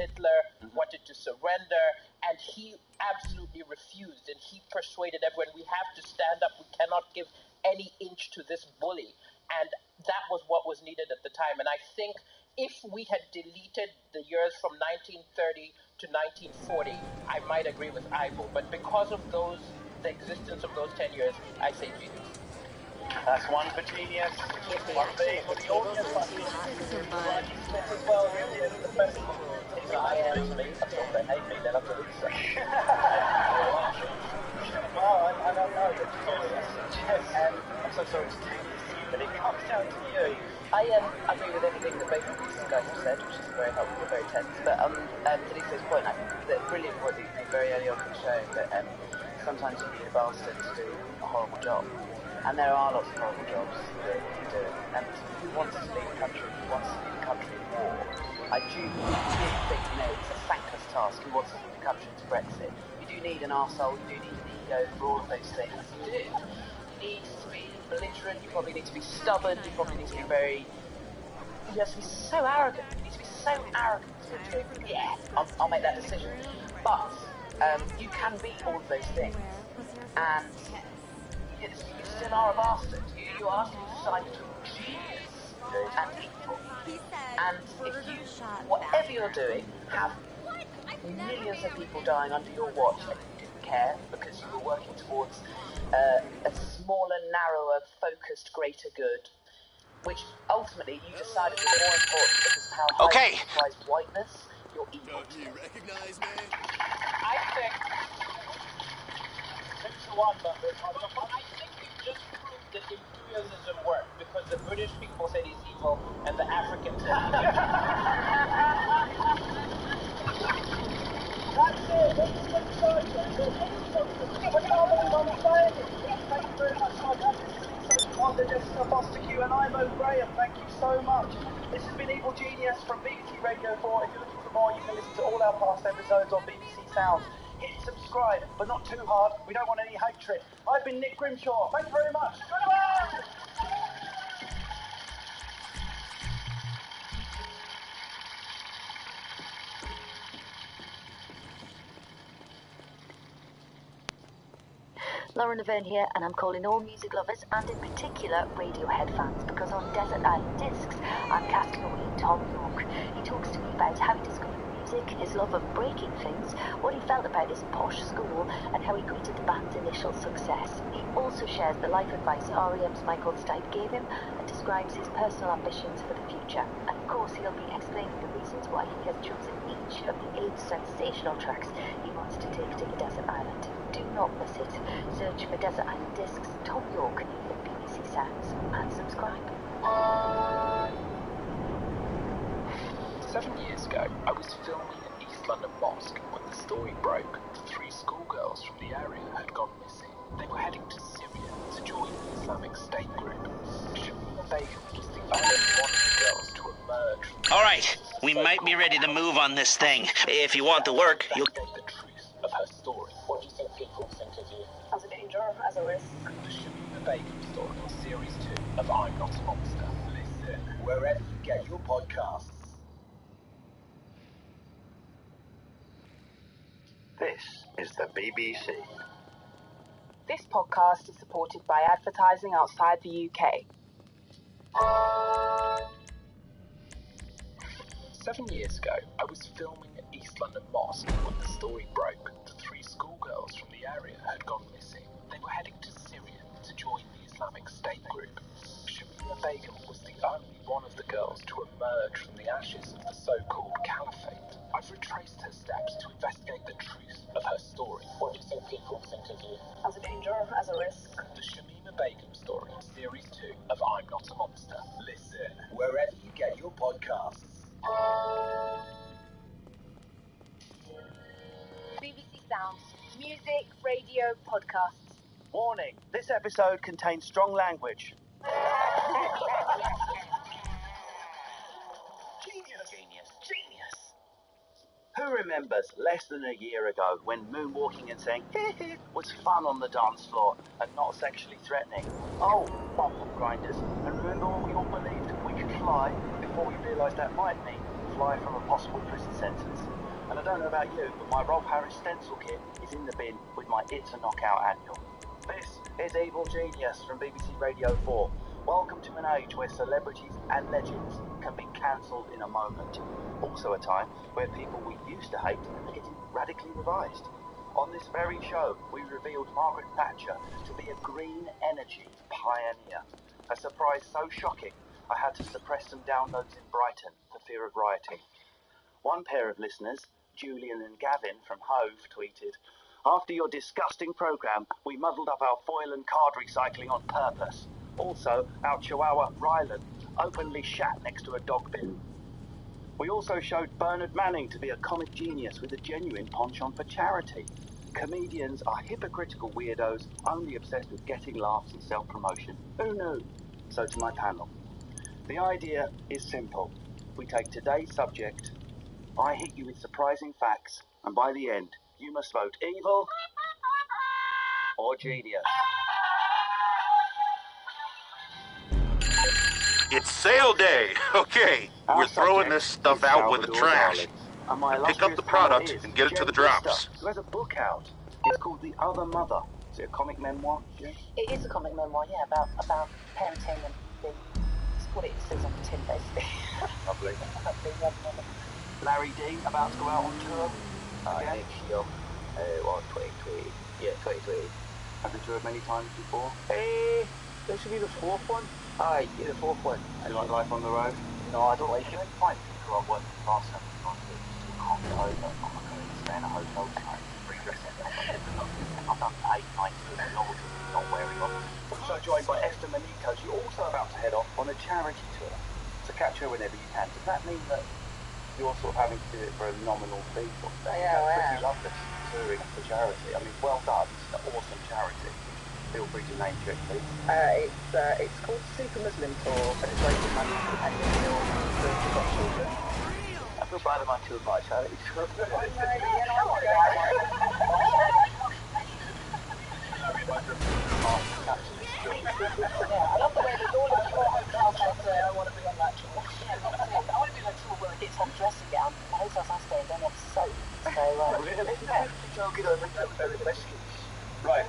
Hitler, wanted to surrender, and he absolutely refused, and he persuaded everyone, we have to stand up, we cannot give any inch to this bully. And that was what was needed at the time. And I think if we had deleted the years from 1930 to 1940, I might agree with Ivo. But because of the existence of those 10 years, I say genius. That's one for genius. One B for the audience. Well, really, it's the best. If I lose me, I thought they hate me, then I'm the loser. Well, I don't know. And I'm so sorry to do this, but it comes down to you. I agree with everything that both of these guys have said, which is very helpful, very tense. But to Lisa's point, I think that brilliant what you made very early on in the show, that sometimes you need a bastard to do a horrible job. And there are lots of horrible jobs that you do. And who wants to lead a country? Who wants to lead a country in war? I do think, it's a thankless task. Who wants to lead the country to Brexit? You do need an arsehole, you do need an ego for all of those things. You do. You need to be belligerent, you probably need to be stubborn, you probably need to be you have to be so arrogant. You need to be so arrogant to go, yeah, I'll make that decision. But you can be all of those things. And you still are a bastard. You are still deciding between genius and evil. And if you, whatever you're doing, have millions of people dying under your watch and you didn't care because you were working towards a smaller, narrower, focused, greater good, which ultimately you decided was more important because of how high you prize whiteness, you're evil. Do you recognize me? I think 6-1, but I think we just proved that imperialism worked because the British people said he's evil and the Africans said he's evil. That's it. I can't believe I'm saying it. Thank you very much, my dad. This is on the Jessica Foster Q and Ivo Graham. Thank you so much. This has been Evil Genius from BBC Radio 4. If you're looking for more, you can listen to all our past episodes on BBC Sounds. Hit subscribe, but not too hard. We don't want any hatred. I've been Nick Grimshaw. Thank you very much. Goodbye! Lauren Laverne here, and I'm calling all music lovers, and in particular Radiohead fans, because on Desert Island Discs, I'm casting away Tom York. He talks to me about how he discovered music, his love of breaking things, what he felt about his posh school, and how he greeted the band's initial success. He also shares the life advice REM's Michael Stipe gave him, and describes his personal ambitions for the future. And of course, he'll be explaining the reasons why he has chosen each of the 8 sensational tracks he wants to take to the desert island. Do not miss it. Search for Desert Island Discs, Tom York, at BBC Sounds, and subscribe. 7 years ago, I was filming an East London mosque when the story broke that 3 schoolgirls from the area had gone missing. They were heading to Syria to join the Islamic State group. Shamima Begum was the only one of the girls to emerge from the Alright, we might be ready to move on this thing. If you want to work, you'll... the truth of her story. What do you think people think of you? As a danger, as a risk. The Shamima Begum story on Series 2 of I'm Not a Monster. Listen wherever you get your podcasts. This is the BBC. This podcast is supported by advertising outside the UK. 7 years ago, I was filming at East London Mosque when the story broke that 3 schoolgirls from the area had gone missing. They were heading to Syria to join the Islamic State group. Shamima Begum was the only one of the girls to emerge from the ashes of the so-called caliphate. I've retraced her steps to investigate the truth of her story. What do you think people think of you? As a danger, as a risk. The Shamima Begum story, Series 2 of I'm Not a Monster. Listen wherever you get your podcasts. BBC Sounds, music, radio, podcasts. Warning, this episode contains strong language. Genius. Who remembers less than a year ago when moonwalking and saying hee was fun on the dance floor and not sexually threatening? Oh, bump grinders. And remember when we all believed we could fly before we realised that might mean fly from a possible prison sentence? And I don't know about you, but my Rob Harris stencil kit is in the bin with my It's a Knockout annual. This is Evil Genius from BBC Radio 4. Welcome to an age where celebrities and legends can be cancelled in a moment. Also a time where people we used to hate are getting radically revised. On this very show, we revealed Margaret Thatcher to be a green energy pioneer. A surprise so shocking, I had to suppress some downloads in Brighton for fear of rioting. One pair of listeners, Julian and Gavin from Hove, tweeted, "After your disgusting programme, we muddled up our foil and card recycling on purpose. Also, our chihuahua, Rylan, openly shat next to a dog bin." We also showed Bernard Manning to be a comic genius with a genuine penchant for charity. Comedians are hypocritical weirdos, only obsessed with getting laughs and self-promotion. Who knew? So to my panel. The idea is simple. We take today's subject, I hit you with surprising facts, and by the end, you must vote evil or genius. It's sale day. Okay, we're throwing this stuff out with the trash. Pick up the product and get it to the drops. Who has a book out. It's called The Other Mother. Is it a comic memoir? Yeah. It is a comic memoir, yeah, about parenting and being. It's what it says on the tin, basically. Lovely. Being the other mother. Larry D, about to go out on tour. Next year, 2020. Yeah, 2020. Have you toured many times before? This should be the fourth one. Aye, yeah, the fourth one. Do you like life on the road? No, I don't like it. I find people I work with last time I've gone to can't get over. I'm not going to stay in a hotel tonight. I've done 8 nights with Lord, not wearing on. Also joined by Esther Manito, you're also about to head off on a charity tour. So catch her whenever you can. Does that mean that you're sort of having to do it for a nominal fee? Yeah, I pretty lovely touring for charity. I mean, well done. It's an awesome charity. Feel free to name check, please. It's called Super Muslim Tour, and it's raising money for Daniel Hill for got children. I feel bad about two of my charities. I love the way that all of your hotels say, I want to be on that tour. I want to be on a tour where it gets on dressing gown. The hotels I stay in don't have soap. So, Really? yeah. Joking on the Right.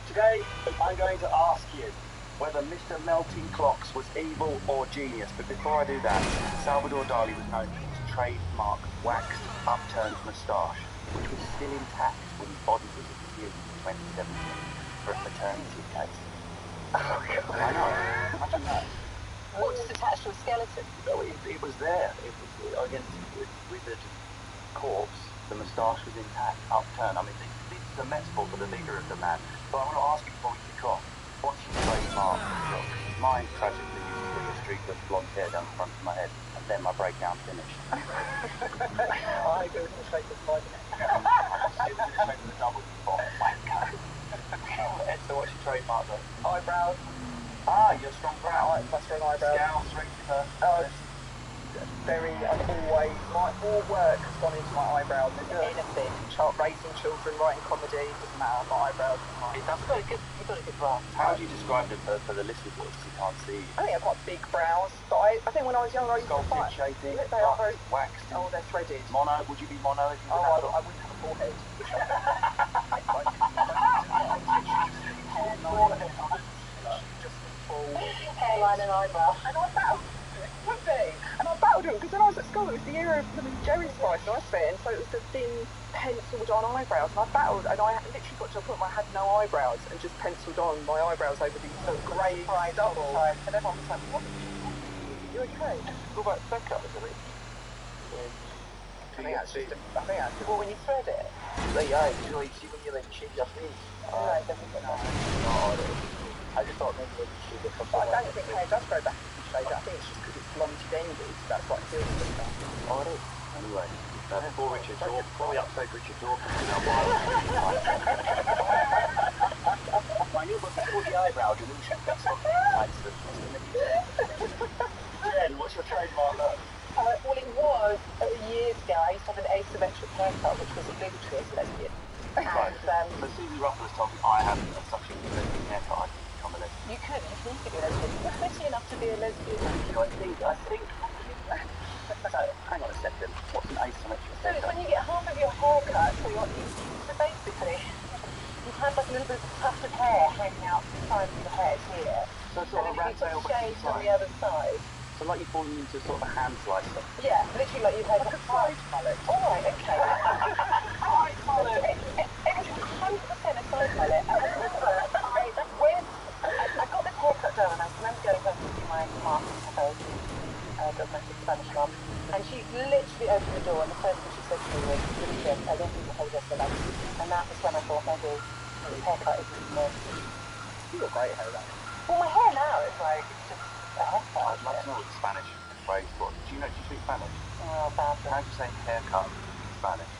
Today, I'm going to ask you whether Mr. Melting Clocks was evil or genius. But before I do that, Salvador Dali was known for his trademark waxed, upturned moustache, which was still intact when his body was exhumed in 2017 for a paternity case. Oh, God. I know. Imagine that. What, just attached to a skeleton? No, it was there. It was against the withered corpse. The moustache was intact, upturned. I mean, this is a metaphor for the vigour of the man. But I want to ask you before we kick off, what's your trademark look? Mine, tragically, used to be a streak of blonde hair down the front of my head, and then my breakdown finished. I go in the shape of my neck. It was in the shape of the double bottom. Ed, so what's your trademark look? Eyebrows. Ah, you're a strong brow. That's for an eyebrow. Scowls, regular. I've always, all work has gone into my eyebrows. Anything, raising children, writing comedy, doesn't matter, my eyebrows. You've got a good brow. How do you describe them for the listeners who can't see you? I think I've got big brows, but I think when I was younger I used to Sculpted, fight. shaping, They are very, waxed. oh, they're threaded. Mono, would you be mono if you were I wouldn't have a forehead. Hairline and eyebrow. And I battled him because when I was at school it was the era of Jerry Spice and I spit, and so it was the thin penciled on eyebrows, and I battled and I literally got to a point where I had no eyebrows and just penciled on my eyebrows over these sort of grey double, and everyone was like, what? You okay? What about Becca, isn't it? I think that's well, when you thread it. Like, yeah, you see when you like shave your face. No, it doesn't. I just thought maybe they should shave it from I don't think hair does grow back if you shave it. I think it's just because it's blonded ended. That's what feels like that. Alright. Anyway, before we upstage Richard Dawkins, my new book is called The Eyebrow Delusion. That's what excites them. Jen, what's your trademark look? Well, it was years ago. I used to have an asymmetric haircut, which was obligatory as a lesbian. Right. And, So Susie Ruffles told me I have such a lesbian haircut, I can become a lesbian. you could be a lesbian. You're pretty enough to be a lesbian. I think. So, hang on a second. What's an asymmetric So it's haircut? when you get half of your haircut, so basically, you've had like a little bit of a tuft of hair hanging out the side of your head here. So sort of rat tail, but shaved on the other side. So like you're falling into sort of a hand slicer. Yeah, literally like you've had like a side mullet. Alright, okay. Side mullet. It was 100% a side mullet. And I remember I got this haircut done, and I remember going home to see my mum, her dogmatic Spanish mum, and she literally opened the door, and the first thing she said to me was, Lucia, I don't think the whole rest of life. And that was when I thought, maybe this haircut isn't for me. You've got great hair, though. Well, my hair now is like just a haircut. I'd love to know what the Spanish phrase was. Do you speak Spanish? Oh, badly. How do you say haircut in Spanish?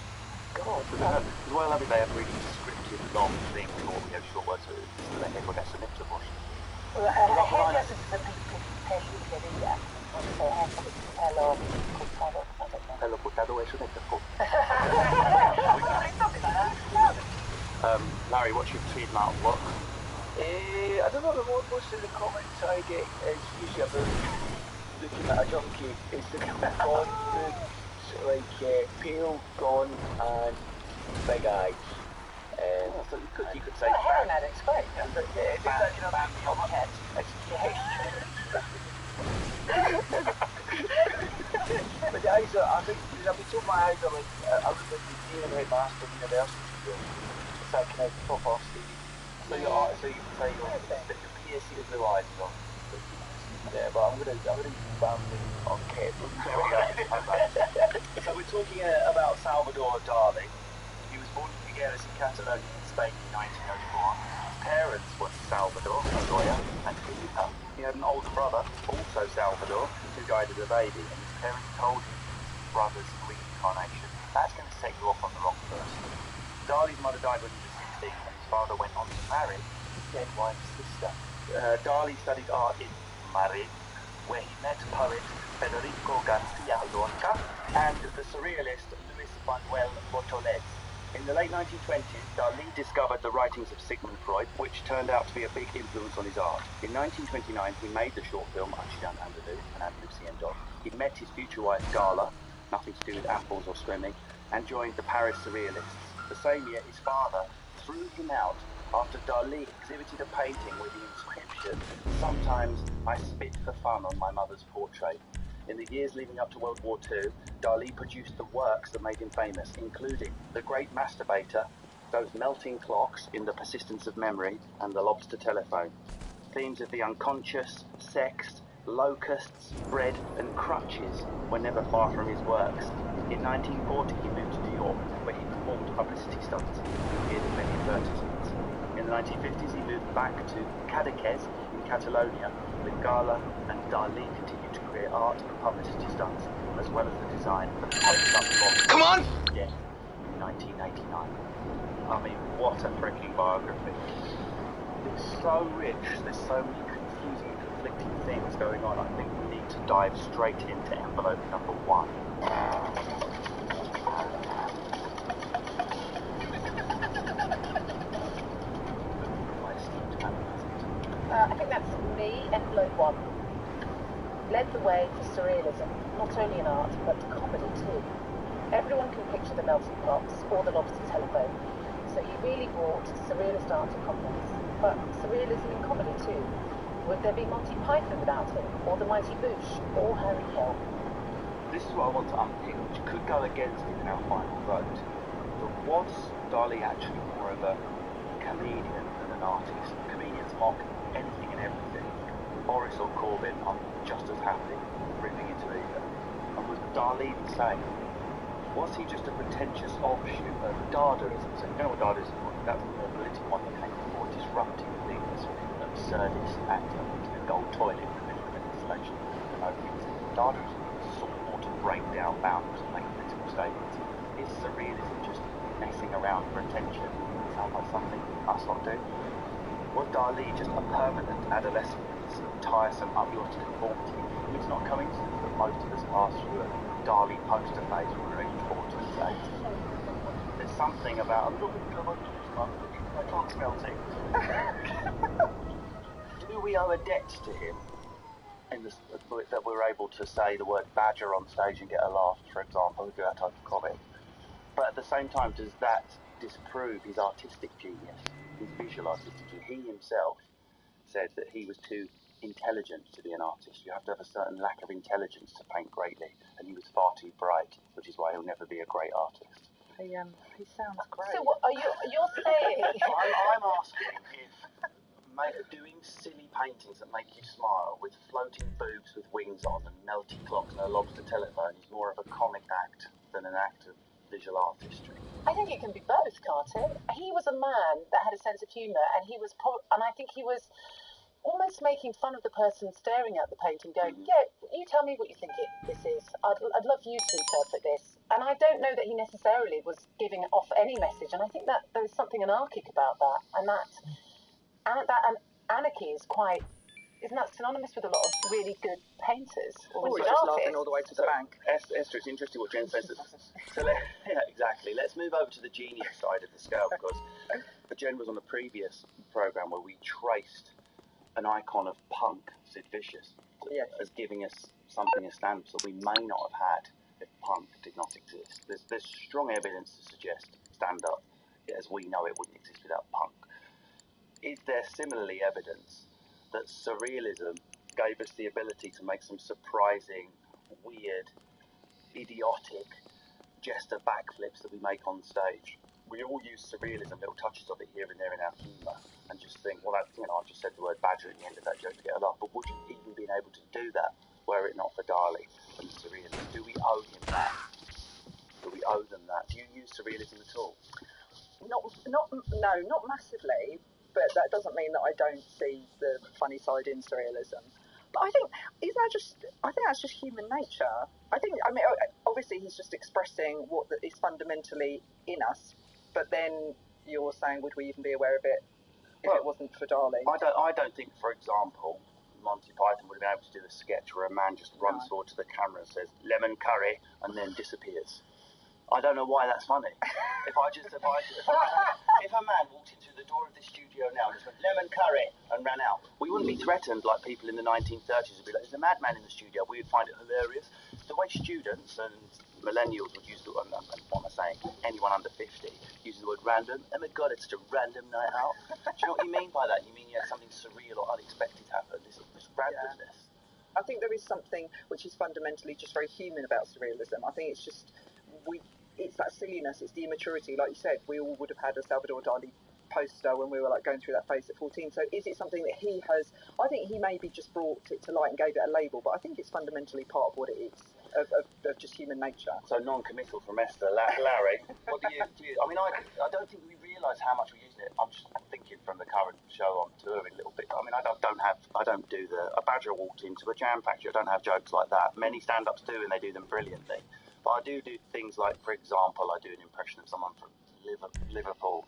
God. As well, I mean, they have really descriptive long things, or short words, so they have what that's a little bush. Well, hairdressers is a peluquería. So haircut is pelo cortado. Pelo cortado, eso de poco. Something like that. Larry, what's your trademark look? I don't know, most of the comments I get is usually about looking at a junkie. It's the gone, like pale, gone, and big eyes. So you could say hair and it's great. But the eyes are, I think, I've been told my eyes are like, I was like the Dean and Red Master University student. It's that kind of top off stage. So you can say your piercing blue eyes are on. Yeah, but I'm gonna rambling on Kate. So we're talking about Salvador Dali. He was born in Figueres in Catalonia, Spain in 1904. His parents were Salvador, a lawyer, and Felipa. He had an older brother, also Salvador, who died as a baby, and his parents told him his brother's reincarnation. That's going to set you off on the wrong foot. Dali's mother died when he was 16, and his father went on to marry his dead wife's sister. Dali studied art in Madrid, where he met poet Federico Garcia Lorca and the surrealist Luis Manuel Bortolez. In the late 1920s, Dali discovered the writings of Sigmund Freud, which turned out to be a big influence on his art. In 1929, he made the short film Un Chien Andalou, an Andalusian dog. He met his future wife Gala, nothing to do with apples or swimming, and joined the Paris Surrealists. The same year, his father threw him out after Dali exhibited a painting with the inscription, "Sometimes I spit for fun on my mother's portrait." In the years leading up to World War II, Dali produced the works that made him famous, including The Great Masturbator, those melting clocks in The Persistence of Memory, and The Lobster Telephone. Themes of the unconscious, sex, locusts, bread, and crutches were never far from his works. In 1940, he moved to New York, where he performed publicity stunts and appeared in many advertisements. In the 1950s, he moved back to Cadaqués in Catalonia, with Gala and Dali continued to create art and publicity stunts, as well as the design for the close-up box. Come on! Yeah, in 1989. I mean, what a freaking biography. It's so rich, there's so many confusing and conflicting things going on. I think we need to dive straight into envelope number 1. I think that's me, envelope 1. Led the way for surrealism, not only in art, but comedy too. Everyone can picture the melting clocks or the lobster telephone, so he really brought surrealist art to prominence. But surrealism in comedy too. Would there be Monty Python without him, or the Mighty Boosh, or Harry Hill? This is what I want to unpick, which could go against it in our final vote. But was Dali actually more of a comedian than an artist? Comedians mock anything and everything. Boris or Corbyn, I'm just as happy ripping into either. And was Dali the same? Was he just a pretentious offshoot of Dadaism? So you know what Dadaism was? That was the more political one that came before, disrupting things, absurdist actor into the gold toilet in the middle of an installation for no reason. Dadaism sought to break down boundaries and make political statements. Is surrealism just messing around for attention? Sounds like something us lot do. Was Dali just a permanent adolescent with his tiresome upload to conformity? It's not a coincidence that most of us pass through a Dali poster phase when we're aged 4 to 8. There's something about a little bit of I can't smell things. Do we owe a debt to him in this, that we're able to say the word badger on stage and get a laugh, for example, and do that type of comment? But at the same time, does that disprove his artistic genius, his visual artistic genius? He himself said that he was too intelligent to be an artist. You have to have a certain lack of intelligence to paint greatly, and he was far too bright, which is why he'll never be a great artist. He sounds great. So what, you're saying? I'm asking if doing silly paintings that make you smile with floating boobs with wings on and melty clocks and a lobster telephone is more of a comic act than an act of visual artistry. I think it can be both, can't it? He was a man that had a sense of humour, and and I think he was almost making fun of the person staring at the painting, going, yeah, you tell me what you think this is. I'd love you to interpret this. And I don't know that he necessarily was giving off any message, and I think that there's something anarchic about that, and that anarchy is quite, isn't that synonymous with a lot of really good painters or Or good he's just artists? laughing all the way to the bank. Esther, it's interesting what Jen says. Yeah, exactly. Let's move over to the genius side of the scale, because Jen was on a previous programme where we traced an icon of punk, Sid Vicious, as giving us something, a stamp that we may not have had if punk did not exist. There's strong evidence to suggest stand-up, as we know it, wouldn't exist without punk. Is there similarly evidence that surrealism gave us the ability to make some surprising, weird, idiotic jester backflips that we make on stage? We all use surrealism, little touches of it here and there in our humour, and just think, well, I just said the word badger at the end of that joke to get a laugh, but would you even been able to do that were it not for Dali and the surrealism? Do we owe him that? Do we owe them that? Do you use surrealism at all? No, not massively, but that doesn't mean that I don't see the funny side in surrealism. But I think that's just human nature. I mean, obviously he's just expressing what is fundamentally in us, but then you're saying, would we even be aware of it if it wasn't for Dali? I don't think, for example, Monty Python would have been able to do a sketch where a man just runs forward to the camera and says, lemon curry, and then disappears. I don't know why that's funny. If a man walked into the door of the studio now and just went, lemon curry, and ran out, we wouldn't be threatened like people in the 1930s would be like, there's a madman in the studio. We would find it hilarious. The way students and millennials would use the word, what am I saying, anyone under 50 uses the word random. Oh my God, it's just a random night out. Do you know what you mean by that? You mean something surreal or unexpected happened. It's randomness. I think there is something which is fundamentally just very human about surrealism. I think it's just, it's that silliness, it's the immaturity. Like you said, we all would have had a Salvador Dali poster when we were like going through that phase at 14. So is it something that he has? I think he maybe just brought it to light and gave it a label, but I think it's fundamentally part of what it is, of just human nature. So non-committal from Esther. Larry, what do you? I mean, I don't think we realise how much we're using it. I'm just thinking from the current show on touring a little bit. I mean, I don't do a badger walked into a jam factory. I don't have jokes like that. Many stand-ups do, and they do them brilliantly. But I do things like, for example, I do an impression of someone from Liverpool,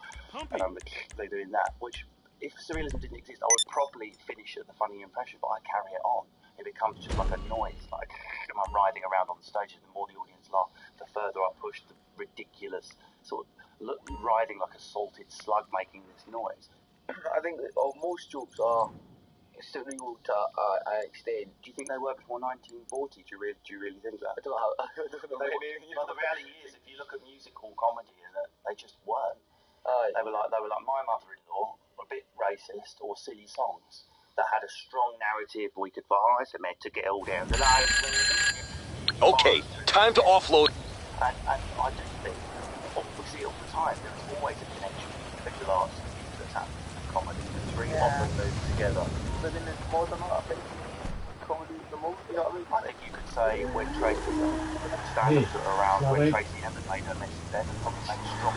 and they're doing that, which, if surrealism didn't exist, I would probably finish at the funny impression, but I carry it on. It becomes just like a noise, like I'm riding around on the stage, and the more the audience laugh, the further I push the ridiculous sort of riding like a salted slug making this noise. I think that most jokes are surreal to an extent. Do you think they were before 1940? Do you really think that? I don't know. Well, the reality is, if you look at musical comedy, they just weren't. They were like My Mother-in-Law, a bit racist, or silly songs that had a strong narrative. We could advise them to get all down the line. Okay, time to offload. And I do think, we see it all the time. There's always a connection between the last that's happened in comedy. The three often move together. But then there's more than that. I think comedy is the most. You know what I mean? I think you could say when Tracy stand-ups that are around, when Tracy hadn't made her message then, and probably made strong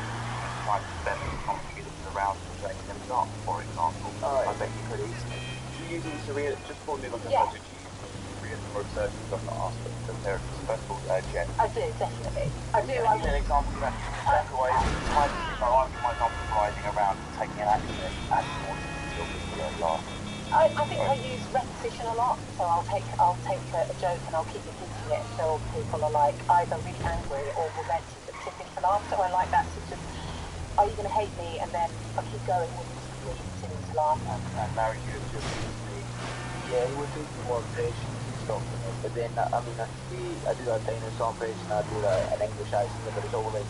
trying to spend the comedy that was around and setting them up, for example. I bet you could easily. Do you use surreal, just before we move on to Yeah. Do you use surrealism for research and stuff? Not asked, but compare it to first of all, Jen. I do, definitely. I do. Give me an example of that. Take away, I might be riding around and taking an accent and laugh. I think I use repetition a lot, so I'll take a joke and I'll keep repeating it until people are like either really angry or will then tip into laughter. I like that sort of, are you going to hate me? And then I'll keep going and will you continue to laugh. And Larry, you just yeah, he would take more patience and stuff. But then, I mean, I do that dinosaur impression, I do an English accent, but it's all like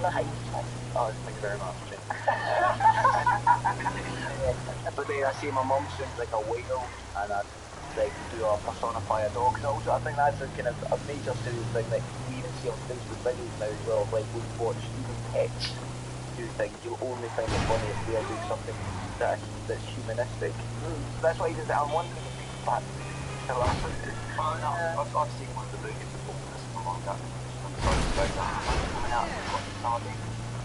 I hate you, mate. Oh, thank you very much. But then I see my mum sings like a whale, and I like do a personify a dog. So also, I think that's a kind of a major serious thing that we even see on Facebook videos now as well. Like when you watch even pets do things, you'll only find it funny if they do something that's humanistic. So that's why he does it. I'm wondering if he's back. I've seen one of the movies before this from on that. I'm sorry to say that. Coming out and got started.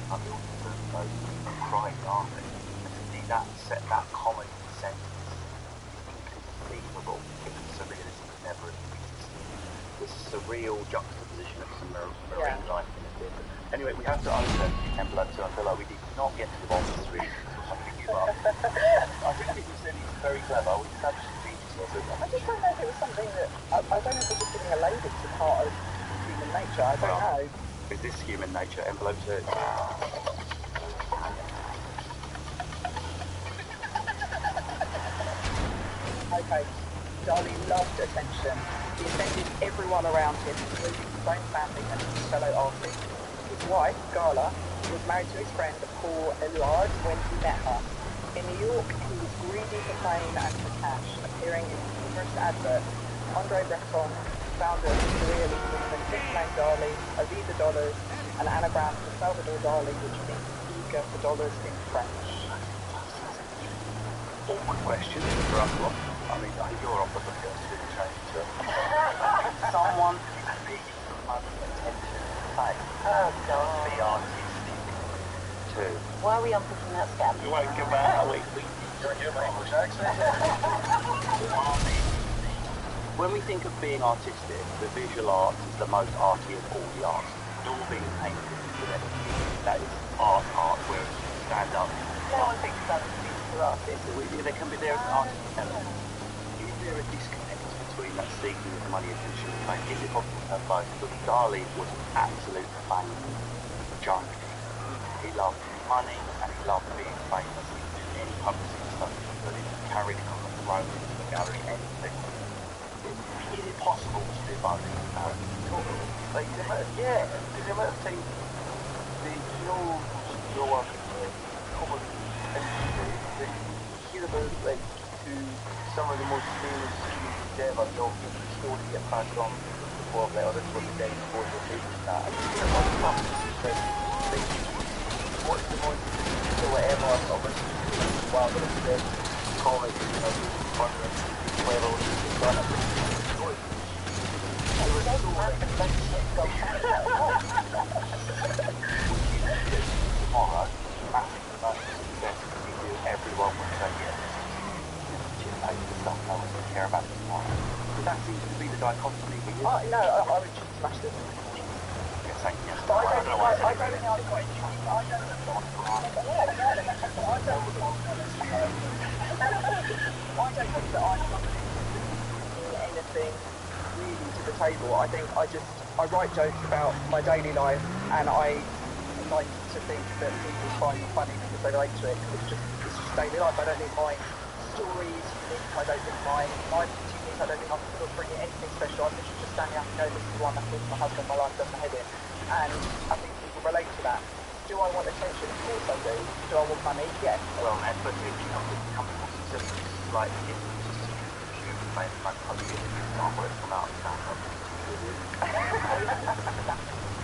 I've been those crying laughing. And to see that set that comedy sentence inconceivable given surrealism never exists. This surreal juxtaposition of some marine life in a theatre. Anyway, we have to open envelope 2. I feel like we did not get to the bottom of 3 or something give up. I really think we said he's very clever. We established the features of it. I just don't know if it was something that I don't know if we're just giving a label to part of human nature. I don't know. Is this human nature? Envelope 2. Okay, Charlie loved attention. He offended everyone around him, including his own family and his fellow artists. His wife, Gala, was married to his friend Paul Ellard when he met her. In New York, he was greedy for fame and for cash, appearing in numerous adverts. Andre Breton, founder of the surrealist movement, nicknamed Dali, Avida Dollars, an anagram for Salvador Dali, which means eager for dollars in French. Awkward question for us lot. I mean, you're off the first to the change, so. Someone who's greedy for money, attention, fame. Oh, God. Be artistic, too. Why are we unpicking that scam? You won't come out, you're in your English accent. When we think of being artistic, the visual arts is the most arty of all the arts. Daubing and painting, that is art, where you stand up. No one thinks about the visual artist. There can be, there is an artistic element. Is there a disconnect between that seeking of money, attention, and fame? Is it possible to have both? Because Dali was an absolute fame junkie. He loved money and he loved being famous. He didn't do any publicity stuff, but he carried it on the road into the gallery, anything. Is it possible to do both? Like, yeah, because the amount of things, your work is common industry, that you hear about, like, to some of the most famous students ever, they'll get the story get passed on before, like, oh, this was the day before the famous that. And you hear a lot of stuff, like, what's the most, or whatever, or what's the wild, or the comics, you know, fun, whatever, done it. Tomorrow, massive success, everyone will say yes. Just pay the stuff, no one will care about it tomorrow. But that seems to be the dichotomy we use. No, I would just smash this. Yeah, saying yes. But I don't think I've got any. I don't think that I'm anything really to the table. I think I write jokes about my daily life, and I like to think that people find it funny because they relate to it, because it's just daily life. I don't think my stories unique. I don't think my life is unique. I don't think I'm sort of bringing anything special. I'm literally just standing up and going, this is the one that my husband, my life does my head in. And I think people relate to that. Do I want attention? Of course I do. Do I want money? Yes. Well, but if you come across success, like, it's just like probably get the artwork come out and stand up.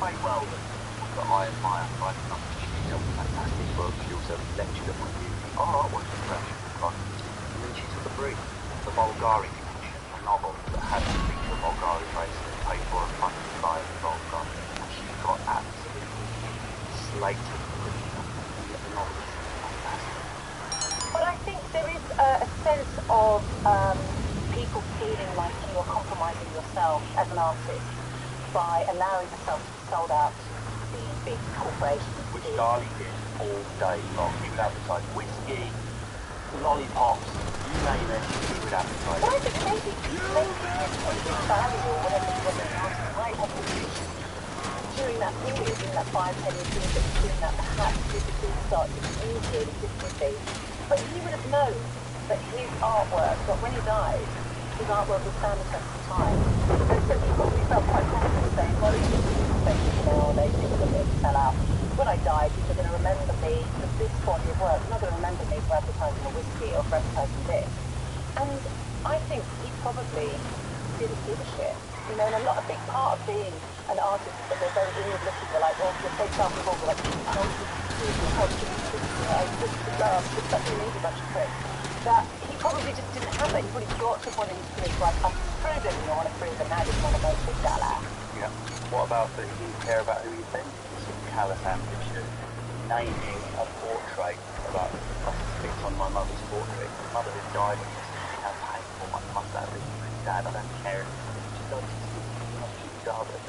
Quite well that I admire, like, she's a fantastic book. She also lectured at my uni. Our artwork is fresh, and then she took a brief, the Bulgari Connection, a novel that had to feature a Bulgari race and paid for and funded by the Bulgari. And she got absolutely slated for the novel is fantastic. But I think there is a sense of people feeling like you are compromising yourself as an artist by allowing yourself to be sold out to these big corporations. Which Dali did all day long. He would advertise whiskey, lollipops, you name it, he would advertise. But I think maybe value or whatever you want to artist might have reduced during that period, during that 5-10 year period that during that perhaps people start to communicate differently. But he would have known that his artwork, that when he died, his artwork would stand the test of time. And so he probably felt quite confident saying, well, these people think, they think that it'll sell out. when I die, people are going to remember me for this body of work. They're not going to remember me for advertising a whiskey or for advertising this. And I think he probably didn't give a shit. You know, and a big part of being an artist is that they're very inward-looking. They're like, well, we'll take stuff and we're like, oh, it's such an easy bunch of tricks. That he probably just didn't have that. He probably got to the point in his career like, I've proven you want to prove it, now I just want to make a dollar. Yeah. What about that he didn't care about who he offended? Some callous ambition, naming a portrait about it's on my mother's portrait. My mother didn't die with this. How painful my must have been. Dad, I don't care. She does she's garbage.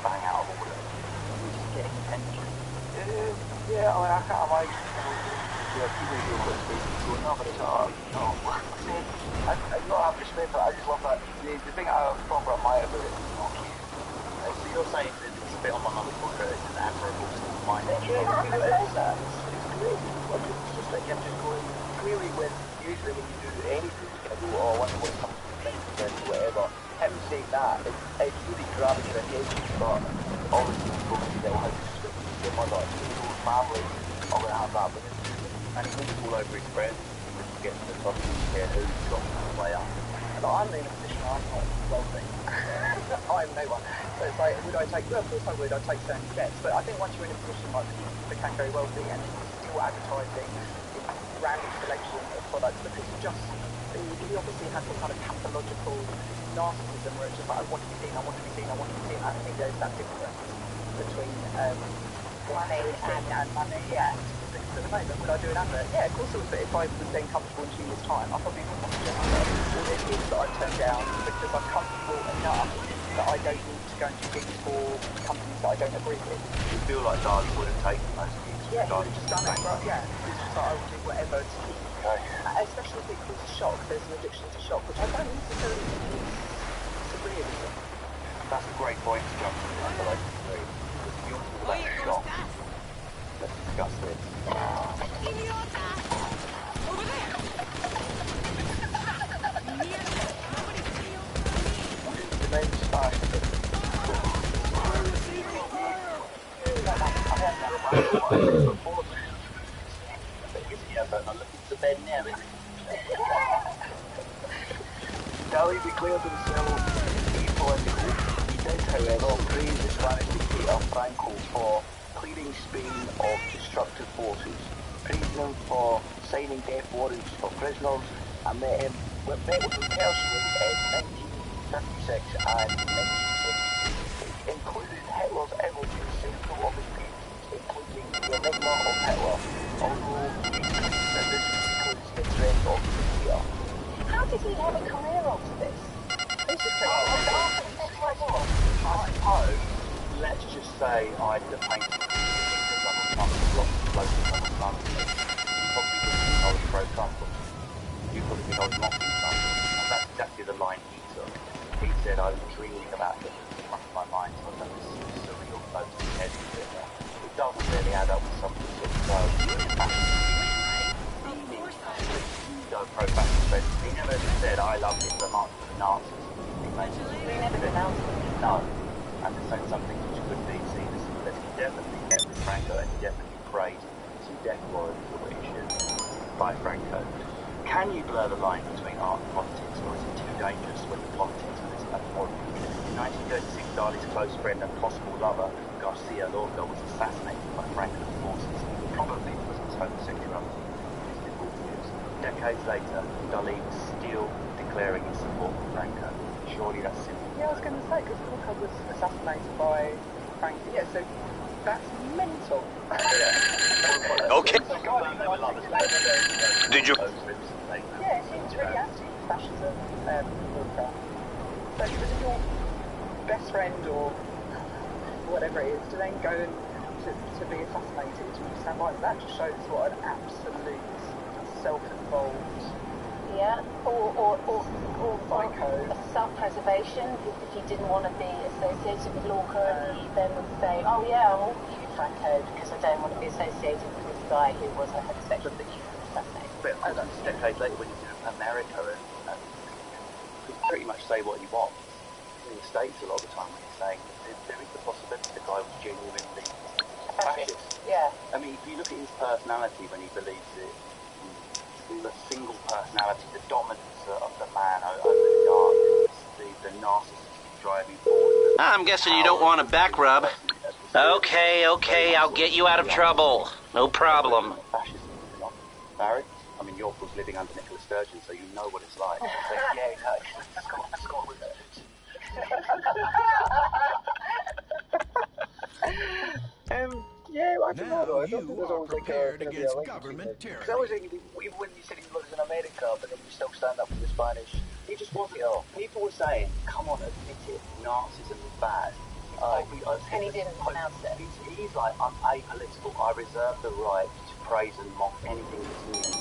Bang out of order. We're just getting attention. Yeah, I people who are speaking to another time. I'm not having respect for it. I just love that. The thing I thought about my ability is not cute. So you're saying that the spit on my mother's portrait is an admirable sort of mind. Yeah, it's great. It's just like you have to go in. Clearly, usually when you do anything, you can go, oh, I wonder what comes to the whatever. Him saying that, it's really grabbing your attention, but obviously people still have to speak to your mother, your family, are going to have that. And he moves all over his friends. He wouldn't get to the top of his head who's got to play up. And I'm in a position I'm not wealthy. I'm no one. So it's like, would I take, well, of course I would, I'd take certain steps, but I think once you're in a position like you become very wealthy and you're still advertising a random selection of products because you obviously have some kind of pathological narcissism where it's just like, I want to be seen, I want to be seen, I want to be seen. I think there's that difference between money and money, yeah. At the moment, would I do an advert? Yeah, of course I would, but if I was then comfortable in Genius Time, I probably wouldn't want to do an advert. Or there's gigs that I've turned down because I'm comfortable enough that I don't need to go and do gigs for companies that I don't agree with. You feel like Darlie would have taken those gigs? Yeah, he would have just done it, right? Yeah. It's just like I would do whatever to keep, especially if it causes shock. There's an addiction to shock, which I don't necessarily think is surrealism. That's a great point to jump into. I like to agree. Because if you're talking about shock, let's discuss this. Idiota! Over there! Dali declared himself apolitical. He did, however, praise the Spanish dictator Franco for clearing Spain of destructive forces, praised him for signing death warrants for prisoners, and met with him personally in 1956 and 1970, including Hitler's image in several of his paintings, including The Enigma of Hitler, although he claims that this includes the trend of the dictator. How did he have a career after this? It's just I suppose, let's just say I did a painting because I'm a lots of blokes and other stuff. You probably wouldn't think I was pro-Trump. You probably think I was not pro-Trump. And that's exactly the line he took. He said I was dreaming about it in front of my mind. So that was surreal, close to the head. It doesn't really add up with something sort of pro-fascist friends. He never said I love Hitler march for the Nazis. He never denounced them. No. And to say something which could be seen as he definitely met with Franco and he definitely praised some death warrants that were issued by Franco. Can you blur the line between art and politics, or is it too dangerous when the politics of this abhorrent? In 1936, Dali's close friend and possible lover, Garcia Lorca, was assassinated by Franco's forces, probably because of his homosexuality. Decades later, Dali was still declaring his support for Franco. Surely that's simple. Yeah, I was going to say, because Lorca was assassinated by Franco. Yeah, so that's mental. Okay. Did you? Yeah, it seems really anti-fascism, Lorca. So was your best friend or whatever it is to then go and to be assassinated? You stand by that just shows what an absolute self-involved, yeah, or psycho. Self-preservation. If he didn't want to be associated with Lorca, he then would say, "Oh yeah, I'll shoot Franco because I don't want to be associated with this guy who was a homosexual that you assassinated." But that's decades later when he's in America, and he can pretty much say what he wants. In the States, a lot of the time, when he's saying there is the possibility the guy was genuinely fascist. Yeah. I mean, if you look at his personality when he believes it, the single personality, the dominance of the man over the art, the narcissistic driving forward. I'm guessing you don't want a back rub. Okay, I'll get you out of trouble. No problem. Barry, I mean, you're of course living under Nicola Sturgeon, so you know what it's like. So, yeah, exactly. Scott was there. Yeah, I don't know. I don't Now think you there's are always prepared gonna be a against link government between them. tyranny. Because I was thinking, even when you said he lives in America, but then you still stand up for the Spanish. He just wasn't. People were saying, come on, admit it, Nazism is bad. And he didn't pronounce it. He's like, I'm apolitical. I reserve the right to praise and mock anything that's new.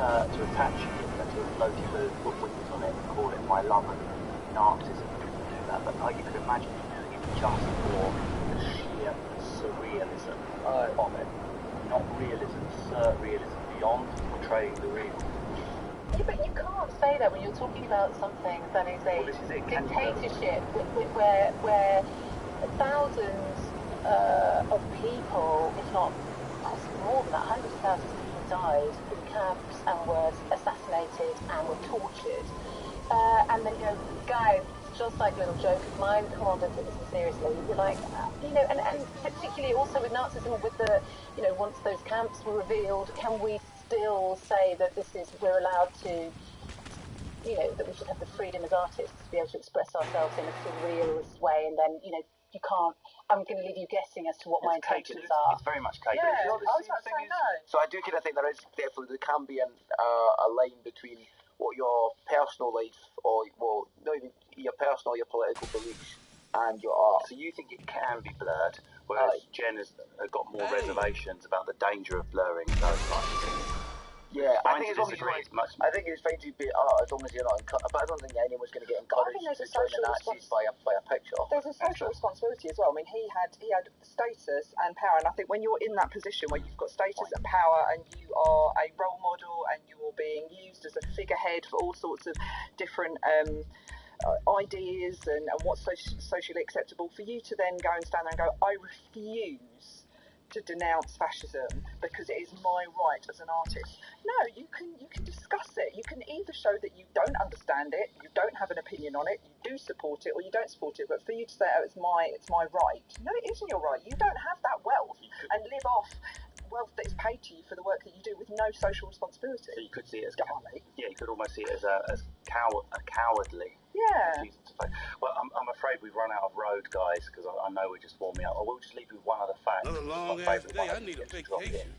To attach Hitler to a floaty bird, put wings on it, and call it my love of Nazism. He couldn't do that, but you could imagine him doing it just for the sheer surrealism of it. Not realism, surrealism, beyond portraying the real. Yeah, but you can't say that when you're talking about something that is a dictatorship where thousands of people, if not possibly more than that, hundreds of thousands of people died in camps and were assassinated and were tortured. And then, guys, just like a little joke of mine, come on, don't take this seriously. You're like, and particularly also with Nazism, with the, once those camps were revealed, can we still say that we're allowed to, that we should have the freedom as artists to be able to express ourselves in a surrealist way, and then, you can't, I'm going to leave you guessing as to what my intentions are. It's very much cake. Yeah, I was about to say no. So I do kind of think there can be a line between what your personal life, or not even your personal, your political beliefs, and your art. So you think it can be blurred, whereas Jen has got more reservations about the danger of blurring those lines. Yeah, I think it's fine to be art as long as you're not but I don't think anyone's going to get encouraged to join the Nazis by a picture. There's a social responsibility as well. I mean, he had status and power, and I think when you're in that position where you've got status and power, and you are a role model, and you're being used as a figurehead for all sorts of different ideas and what's socially acceptable, for you to then go and stand there and go, I refuse to denounce fascism because it is my right as an artist. No, you can discuss it. You can either show that you don't understand it, you don't have an opinion on it, you do support it, or you don't support it. But for you to say, it's my right. No, it isn't your right. You don't have that wealth and live off wealth that is paid to you for the work that you do with no social responsibility. So you could see it as you could almost see it as cowardly. Yeah. Well, I'm afraid we've run out of road, guys, because I know we're just warming up. I will just leave you with one other fact. Another long ass day. I need a vacation.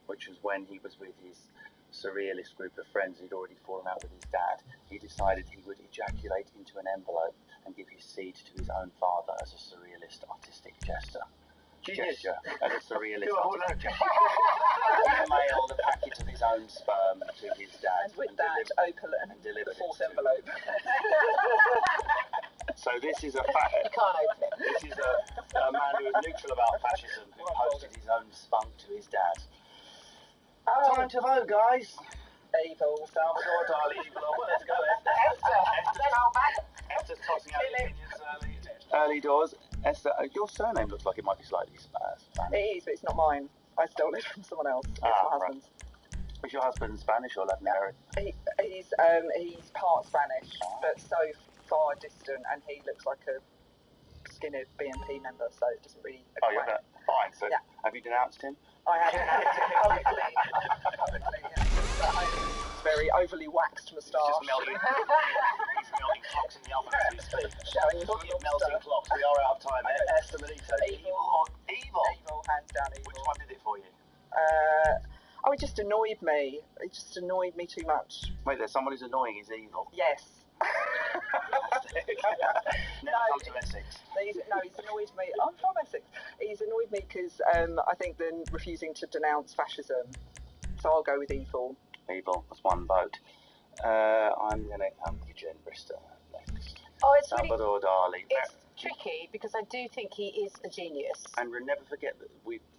Which was when he was with his surrealist group of friends. He'd already fallen out with his dad. He decided he would ejaculate into an envelope and give his seed to his own father as a surrealist artistic gesture. As a surrealist artistic gesture. He mailed a packet of his own sperm to his dad. And with that, open the fourth envelope. So this is a fact. You can't open it. This is a man who was neutral about fascism, who posted his own spunk to his dad. Time to vote, guys. Evil, Salvador Dali, evil. Well, let's go, Esther's tossing out the opinions early doors. Esther, your surname looks like it might be slightly Spanish. It is, but it's not mine. I stole it from someone else. It's my husband's. Is your husband Spanish or Latin American? He's part Spanish, but so far distant, and he looks like a skinny BNP member, so it doesn't really. Fine. So have you denounced him? I have denounced him publicly. It's very overly waxed moustache. He's melting clocks in the oven as we speak. Talking of melting clocks, we are out of time. Esther Melito. Evil. Hands down evil. Which one did it for you? It just annoyed me. It just annoyed me too much. Wait, there's someone who's annoying is evil. Yes. Never come to Essex. He's annoyed me. I'm from Essex. He's annoyed me because I think they're refusing to denounce fascism. So I'll go with evil. Evil. That's one vote. I'm going to come for Jen Brister next. It's Salvador Dali. It's tricky because I do think he is a genius. And we'll never forget that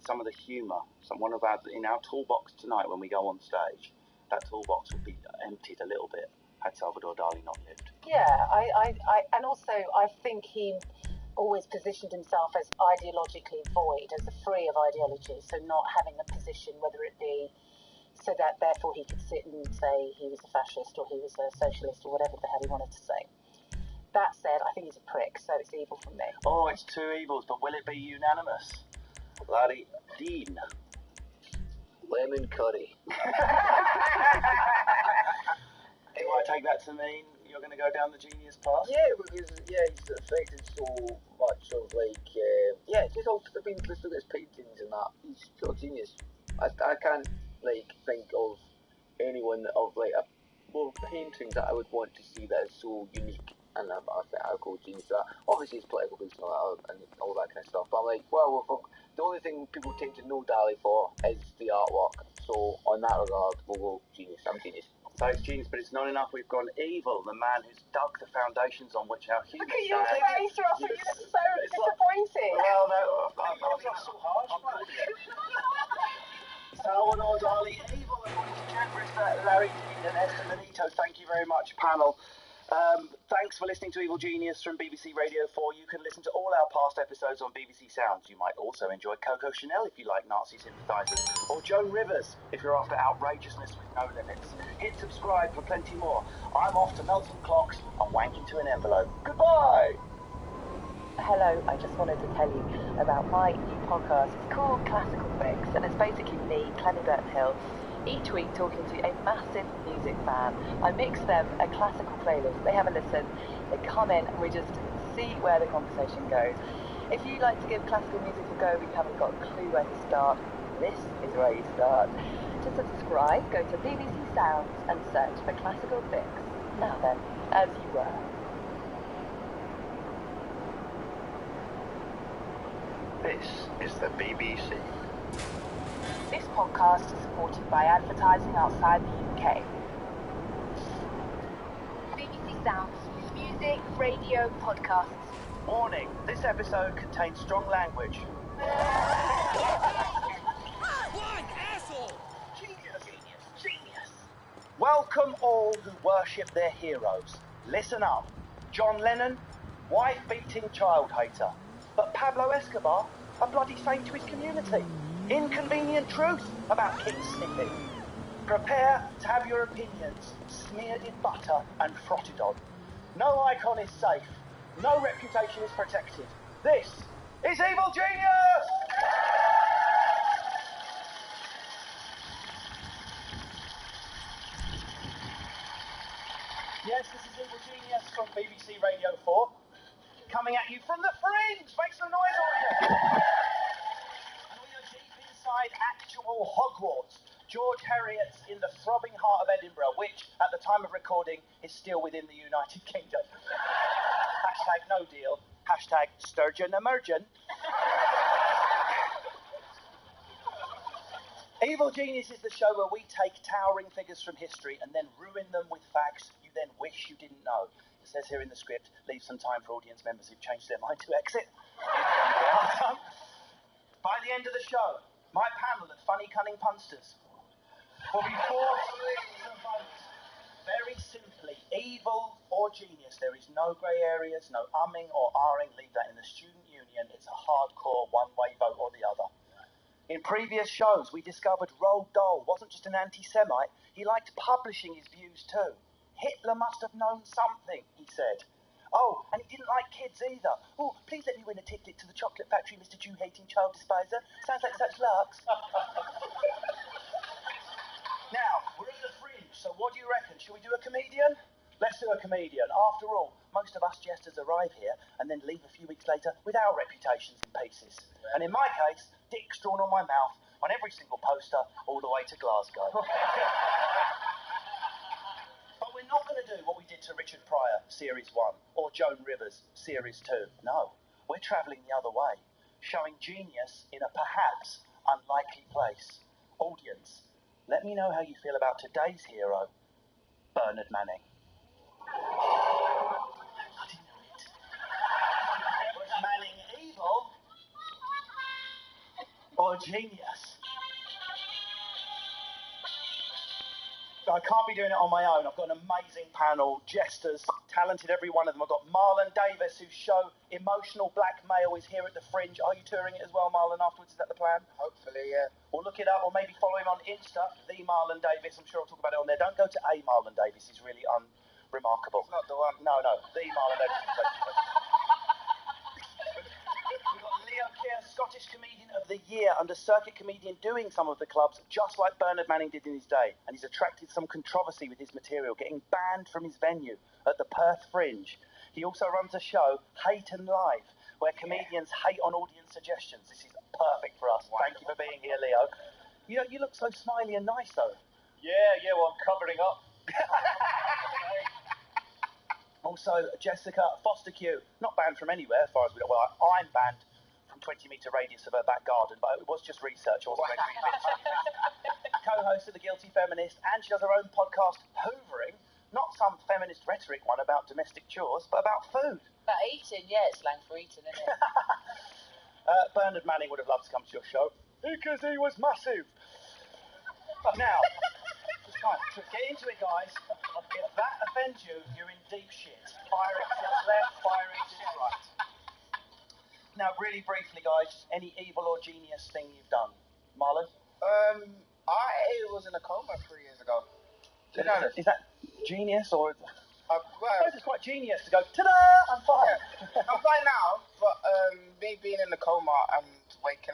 some of the humour, in our toolbox tonight when we go on stage, that toolbox would be emptied a little bit had Salvador Dali not lived. Yeah, I and also I think he always positioned himself as ideologically void, as free of ideology, so not having a position, whether it be so that therefore he could sit and say he was a fascist or he was a socialist or whatever the hell he wanted to say. That said, I think he's a prick, so it's evil from me. Oh, it's two evils, but will it be unanimous? Larry Dean. Lemon curry. Do I take that to mean you're going to go down the genius path? Yeah, because he's affected so much of just all I mean, let's look at his paintings and that. He's still a genius. I can't think of anyone of paintings that I would want to see that is so unique. And I think I'll go genius to that. Obviously, it's political books and all that kind of stuff. But I'm like, the only thing people tend to know Dali for is the artwork. So on that regard, we'll go genius. I'm genius. So it's genius, but it's not enough. We've gone evil, the man who's dug the foundations on which our human. Look at your face, Russell. You're so disappointed. Well, no, I'm not so harsh. Salvador Dali, evil, according to Jack Brister, Larry Dean, and Esther Benito. Thank you very much, panel. Thanks for listening to Evil Genius from BBC Radio 4. You can listen to all our past episodes on BBC Sounds. You might also enjoy Coco Chanel if you like Nazi sympathisers, or Joan Rivers if you're after outrageousness with no limits. Hit subscribe for plenty more. I'm off to melt some clocks and wank into an envelope. Goodbye! Hello, I just wanted to tell you about my new podcast. It's called Classical Fix, and it's basically me, Clemmy Burton-Hill, each week talking to a massive music fan. I mix them a classical playlist. They have a listen, they come in, and we just see where the conversation goes. If you like to give classical music a go, but you haven't got a clue where to start, this is where you start. To subscribe, go to BBC Sounds and search for Classical Fix. Now then, as you were. This is the BBC. This podcast is supported by advertising outside the UK. BBC Sounds. Music, radio, podcasts. Warning, this episode contains strong language. What, asshole? Genius. Welcome all who worship their heroes. Listen up. John Lennon, wife-beating child hater. But Pablo Escobar, a bloody saint to his community. Inconvenient truth about king sniffing. Prepare to have your opinions smeared in butter and frotted on. No icon is safe. No reputation is protected. This is Evil Genius! Yes, this is Evil Genius from BBC Radio 4. Coming at you from the fringe! Make some noise, audience! And we are deep inside actual Hogwarts. George Heriot's in the throbbing heart of Edinburgh, which, at the time of recording, is still within the United Kingdom. Hashtag no deal. Hashtag sturgeon emergent. Evil Genius is the show where we take towering figures from history and then ruin them with facts you then wish you didn't know. It says here in the script, leave some time for audience members who've changed their mind to exit. By the end of the show, my panel of funny, cunning punsters will be forced to vote. Very simply, evil or genius. There is no grey areas, no umming or ahhing. Leave that in the student union. It's a hardcore one-way vote or the other. In previous shows, we discovered Roald Dahl wasn't just an anti-Semite. He liked publishing his views too. Hitler must have known something, he said. Oh, and he didn't like kids either. Oh, please let me win a ticket to the chocolate factory, Mr. Jew-hating child despiser. Sounds like such larks. Now, we're at the fringe, so what do you reckon? Should we do a comedian? Let's do a comedian. After all, most of us jesters arrive here and then leave a few weeks later with our reputations in pieces. And in my case, dicks drawn on my mouth on every single poster all the way to Glasgow. But we're not going to do what we did to Richard Pryor, Series 1, or Joan Rivers, Series 2. No, we're travelling the other way, showing genius in a perhaps unlikely place. Audience, let me know how you feel about today's hero, Bernard Manning. I didn't know it. Was Manning evil or genius? I can't be doing it on my own. I've got an amazing panel, jesters, talented every one of them. I've got Marlon Davis, whose show Emotional Blackmail is here at the Fringe. Are you touring it as well, Marlon, afterwards? Is that the plan? Hopefully, yeah. Or look it up, or maybe follow him on Insta, the Marlon Davis. I'm sure I'll talk about it on there. Don't go to a Marlon Davis. He's really unremarkable. It's not the one. No, the Marlon Davis. We've got Leo Keir, Scottish Comedian of the Year, under circuit comedian, doing some of the clubs just like Bernard Manning did in his day, and he's attracted some controversy with his material, getting banned from his venue at the Perth Fringe. He also runs a show, Hate and Live, where comedians hate on audience suggestions. This is perfect for us. Wow. Thank you for being here, Leo. You look so smiley and nice, though. Yeah, well, I'm covering up. Also, Jessica Foster-Q, not banned from anywhere, as far as we know. Well, I'm banned from 20-metre radius of her back garden, but it was just research. I wasn't going to read it. Co-host of The Guilty Feminist, and she does her own podcast, Hoovering, not some feminist rhetoric one about domestic chores, but about food. About eating, yeah, it's slang for eating, isn't it? Bernard Manning would have loved to come to your show, because he was massive. Now, just time to get into it, guys. If that offends you, you're in deep shit. Fire exits left, fire exits right. Now, really briefly, guys, any evil or genius thing you've done? Marlon? I was in a coma 3 years ago. Is that genius or... well, I suppose it's quite genius to go, ta-da, I'm fine. Yeah, I'm fine now, but me being in the coma and waking